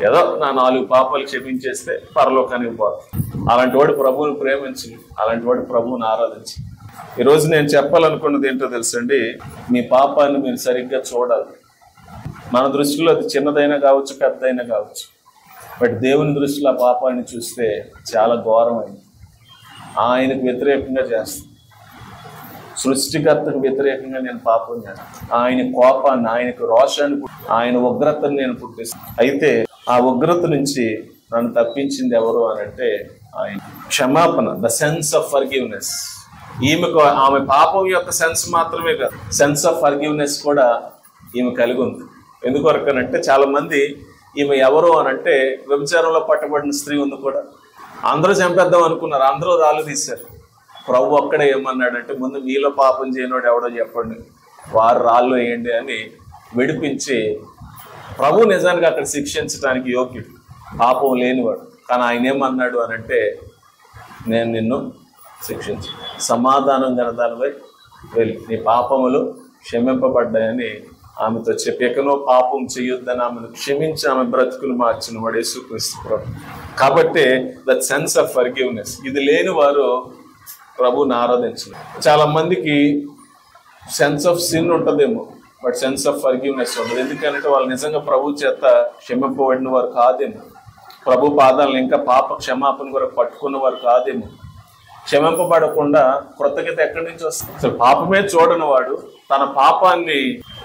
[SPEAKER 1] ఏదో నా 4 పాపాలు క్షమించేస్తే పరలోకానికి పోతాం. అలాంటి వాడు ప్రభువుని ప్రేమించు, అలాంటి వాడు ప్రభువుని ఆరాధించు. ఈరోజు నేను చెప్పాలనుకున్నది ఏంటో తెలుసండి, మీ పాపాన్ని మీరు సరిగ్గా చూడాలి. మన దృష్టిలో అది చిన్నదైనా కావచ్చు, పెద్దదైనా కావచ్చు. బట్ దేవుని దృష్టిలో ఆ పాపాన్ని చూస్తే చాలా ఘోరమైంది. ఆయనకు వ్యతిరేకంగా చేస్తాను, సృష్టికర్తకు వ్యతిరేకంగా నేను పాపం చేస్తాను. ఆయన కోపాన్ని, ఆయనకు రోషాన్ని, ఆయన ఉగ్రతను నేను పుట్టిస్తాను. అయితే ఆ ఉగ్రత నుంచి నన్ను తప్పించింది ఎవరు అనంటే ఆయన క్షమాపణ, ద సెన్స్ ఆఫ్ ఫర్గివ్నెస్. ఆమె పాపం యొక్క సెన్స్ మాత్రమే కాదు, సెన్స్ ఆఫ్ ఫర్గివ్నెస్ కూడా ఈమె కలిగి ఉంది. ఎందుకొరకనంటే చాలా మంది ఈమె ఎవరు అనంటే, వ్యభిచారంలో పట్టబడిన స్త్రీ ఉంది కూడా. అందరూ చంపేద్దాం అనుకున్నారు, అందరూ రాళ్ళు తీశారు. ప్రభు ఒక్కడే ఏమన్నాడంటే, ముందు మీలో పాపం చేయనోడు ఎవడో చెప్పండి, వారు రాళ్ళు వేయండి అని విడిపించి, ప్రభు నిజానికి అక్కడ శిక్షించడానికి యోగ్యుడు, పాపం లేనివాడు. కానీ ఆయన ఏమన్నాడు అనంటే, నేను నిన్ను శిక్షించు, సమాధానం గలదానివై వెళ్ళి నీ పాపములు క్షమింపబడ్డాయని ఆమెతో చెప్పి, ఎక్కనో పాపం చేయొద్దని ఆమెను క్షమించి ఆమె బ్రతుకులు మార్చిన వాడు యేసుక్రీస్తు ప్రభు. కాబట్టి దట్ సెన్స్ ఆఫ్ ఫర్గివ్నెస్, ఇది లేని వారు ప్రభుని ఆరాధించలేదు. చాలా మందికి సెన్స్ ఆఫ్ సిన్ ఉంటుందేమో, బట్ సెన్స్ ఆఫ్ ఫర్గివ్నెస్ ఉండదు. ఎందుకంటే వాళ్ళు నిజంగా ప్రభు చేత క్షమింపబడిన వారు కాదేమో, ప్రభు పాదాలను ఇంకా పాప క్షమాపణ కొరకు పట్టుకున్న వారు కాదేమో. క్షమింపబడకుండా కృతజ్ఞత ఎక్కడి నుంచి వస్తుంది? అసలు పాపమే చూడని వాడు, తన పాపాన్ని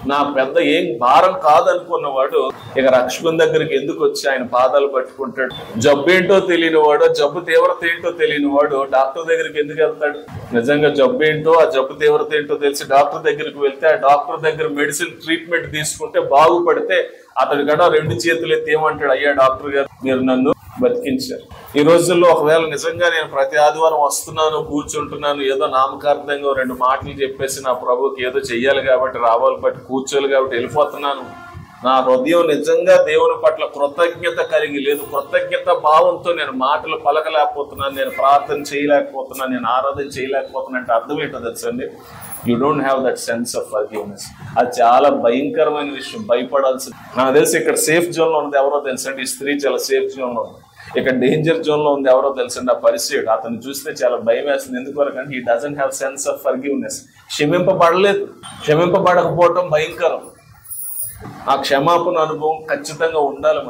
[SPEAKER 1] నా పెద్ద ఏం భారం కాదనుకున్నవాడు ఇక రక్షకుని దగ్గరికి ఎందుకు వచ్చి ఆయన పాదాలు పట్టుకుంటాడు? జబ్బు ఏంటో తెలియని వాడు, జబ్బు తీవ్రత ఏంటో తెలియని వాడు డాక్టర్ దగ్గరికి ఎందుకు వెళ్తాడు? నిజంగా జబ్బు ఏంటో, ఆ జబ్బు తీవ్రత ఏంటో తెలిసి డాక్టర్ దగ్గరికి వెళ్తే, ఆ డాక్టర్ దగ్గర మెడిసిన్ ట్రీట్మెంట్ తీసుకుంటే బాగుపడితే అతడి గడ 2 చేతులు ఎత్తి ఏమంటాడు, అయ్యా డాక్టర్ గారు మీరు నన్ను బతికించారు. ఈ రోజుల్లో ఒకవేళ నిజంగా నేను ప్రతి ఆదివారం వస్తున్నాను, కూర్చుంటున్నాను, ఏదో నామకార్థంగా 2 మాటలు చెప్పేసి నా ప్రభుకి ఏదో చెయ్యాలి కాబట్టి, రావాలి బట్టి కూర్చోవాలి కాబట్టి వెళ్ళిపోతున్నాను, నా హృదయం నిజంగా దేవుని పట్ల కృతజ్ఞత కలిగి లేదు, కృతజ్ఞత భావంతో నేను మాటలు పలకలేకపోతున్నాను, నేను ప్రార్థన చేయలేకపోతున్నాను, నేను ఆరాధన చేయలేకపోతున్నాను అంటే అర్థం ఏంటో తెలుసండి? You don't have that sense of forgiveness. అది చాలా భయంకరమైన విషయం, భయపడాల్సింది. నాకు తెలిసి ఇక్కడ సేఫ్ జోన్లో ఉంది ఎవరో తెలుసండి, ఈ స్త్రీ చాలా సేఫ్ జోన్లో ఉంది. ఇక్కడ డేంజర్ జోన్లో ఉంది ఎవరో తెలుసండి, ఆ పరిచయుడు. అతను చూస్తే చాలా భయం వేస్తుంది. ఎందువరకంటే he doesn't have sense of forgiveness. క్షమింపబడలేదు, క్షమింపబడకపోవటం భయంకరం. ఆ క్షమాపణ అనుభవం ఖచ్చితంగా ఉండాలి.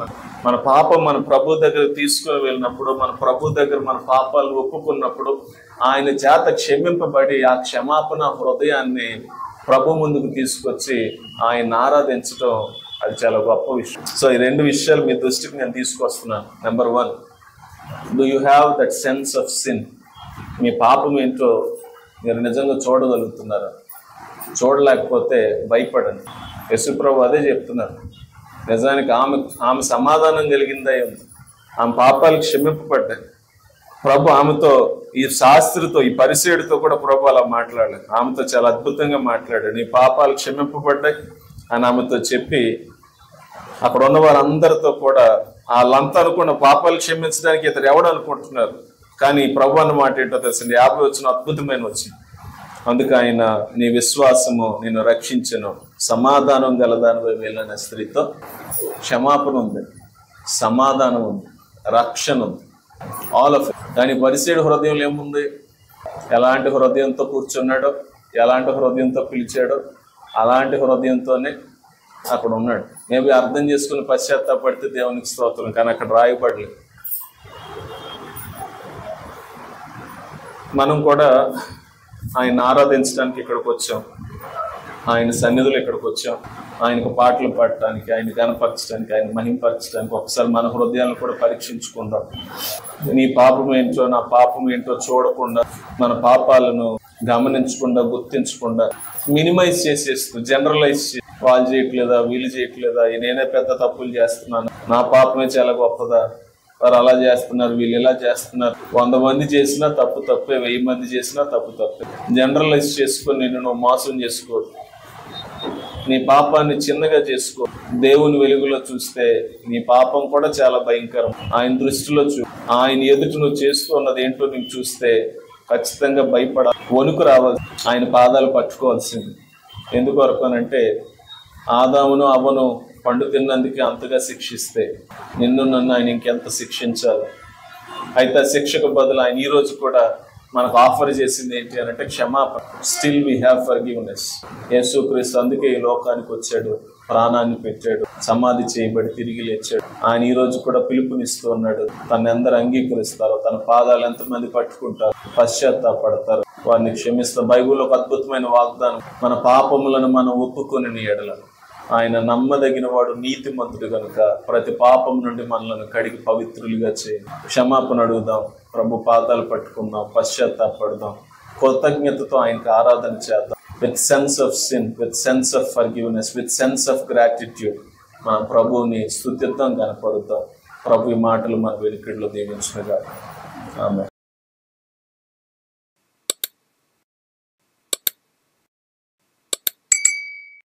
[SPEAKER 1] మన పాపం మన ప్రభు దగ్గర తీసుకుని వెళ్ళినప్పుడు, మన ప్రభు దగ్గర మన పాపాలు ఒప్పుకున్నప్పుడు, ఆయన చేత క్షమింపబడి ఆ క్షమాపణ హృదయాన్ని ప్రభు ముందుకు తీసుకొచ్చి ఆయన ఆరాధించడం, అది చాలా గొప్ప విషయం. సో ఈ 2 విషయాలు మీ దృష్టికి నేను తీసుకొస్తున్నాను. Number 1, do you have that sense of sin? మీ పాపం ఏంటో మీరు నిజంగా చూడగలుగుతున్నారా? చూడలేకపోతే భయపడండి. యేసుప్రభు అదే చెప్తున్నారు. నిజానికి ఆమె సమాధానం కలిగిందై ఉంది. ఆమె పాపాలు క్షమింపబడ్డాయి. ప్రభు ఆమెతో, ఈ శాస్త్రితో, ఈ పరిసేయుడితో కూడా ప్రభు అలా మాట్లాడాడు. ఆమెతో చాలా అద్భుతంగా మాట్లాడాడు. నీ పాపాలు క్షమింపబడ్డాయి అని ఆమెతో చెప్పి, అక్కడ ఉన్న వారందరితో కూడా వాళ్ళంతా అనుకున్న పాపాలు క్షమించడానికి ఇతడు ఎవడు అనుకుంటున్నారు. కానీ ప్రభు అన్న మాట ఏంటో తెలిసింది, 50 వచ్చిన అద్భుతమైన వచ్చింది. అందుకు ఆయన, నీ విశ్వాసము నిన్ను రక్షించను, సమాధానం గలదానిపై వెళ్ళిన స్త్రీతో క్షమాపణ ఉంది, సమాధానం ఉంది, రక్షణ ఉంది, ఆల్ ఆఫ్ ఇట్. కానీ పరిసేయుడు హృదయంలో ఏముంది? ఎలాంటి హృదయంతో కూర్చున్నాడో, ఎలాంటి హృదయంతో పిలిచాడో అలాంటి హృదయంతోనే అక్కడ ఉన్నాడు. మేబీ అర్థం చేసుకుని పశ్చాత్తాపడితే దేవునికి స్తోత్రం, కానీ అక్కడ రాయబడలేదు. మనం కూడా ఆయన ఆరాధించడానికి ఇక్కడికి వచ్చాం, ఆయన సన్నిధులు ఇక్కడికి వచ్చాం, ఆయనకు పాటలు పాడటానికి, ఆయన కనపరచడానికి, ఆయన మహింపరచడానికి. ఒకసారి మన హృదయాలను కూడా పరీక్షించుకుందాం. నీ పాపం ఏంటో, నా పాపం ఏంటో చూడకుండా, మన పాపాలను గమనించకుండా, గుర్తించకుండా, మినిమైజ్ చేసేస్తూ, జనరలైజ్ చేసి, వాళ్ళు చేయట్లేదా, వీళ్ళు చేయట్లేదా, నేనే పెద్ద తప్పులు చేస్తున్నాను, నా పాపమే చాలా గొప్పదా, వారు అలా చేస్తున్నారు, వీళ్ళు ఇలా చేస్తున్నారు, 100 మంది చేసినా తప్పు తప్పే, 1000 మంది చేసినా తప్పు తప్పే. జనరలైజ్ చేసుకొని నిన్ను నువ్వు మోసం చేసుకో, నీ పాపాన్ని చిన్నగా చేసుకో. దేవుని వెలుగులో చూస్తే నీ పాపం కూడా చాలా భయంకరం. ఆయన దృష్టిలో ఆయన ఎదుటి నువ్వు చేస్తూ ఉన్నది ఏంటో నీకు చూస్తే ఖచ్చితంగా వణుకు రావాలి, ఆయన పాదాలు పట్టుకోవాల్సింది. ఎందుకొరకు అనంటే, ఆదామును అవ్వను పండు తిన్నందుకే అంతగా శిక్షిస్తే నిన్ను నన్ను ఆయన ఇంకెంత శిక్షించాలి. అయితే ఆ శిక్షకు బదులు ఆయన ఈరోజు కూడా మనకు ఆఫర్ చేసింది ఏంటి అని అంటే క్షమాపణ. Still we have forgiveness. యేసుక్రీస్తు అందుకే ఈ లోకానికి వచ్చాడు, ప్రాణాన్ని పెట్టాడు, సమాధి చేయబడి తిరిగి లేచాడు. ఆయన ఈ రోజు కూడా పిలుపునిస్తూ ఉన్నాడు. తను ఎందరు అంగీకరిస్తారో, తన పాదాలు ఎంతమంది పట్టుకుంటారు, పశ్చాత్తాపడతారు, వారిని క్షమిస్తారు. బైబిల్లో ఒక అద్భుతమైన వాగ్దానం, మన పాపములను మనం ఒప్పుకొని ఎడల ఆయన నమ్మదగిన వాడు, నీతిమంతుడు కనుక ప్రతి పాపం నుండి మనలను కడిగి పవిత్రులుగా చేయండి. క్షమాపణ అడుగుదాం, ప్రభు పాదాలు పట్టుకుందాం, పశ్చాత్తాపడదాం, కృతజ్ఞతతో ఆయనకు ఆరాధన చేద్దాం. With sense of sin, with sense of forgiveness, with sense of gratitude మన ప్రభువుని స్తుతిద్దాం, కనపడుద్దాం. ప్రభు ఈ మాటలు మన వెనుకల్లో దీవించునుగాక. ఆమేన్.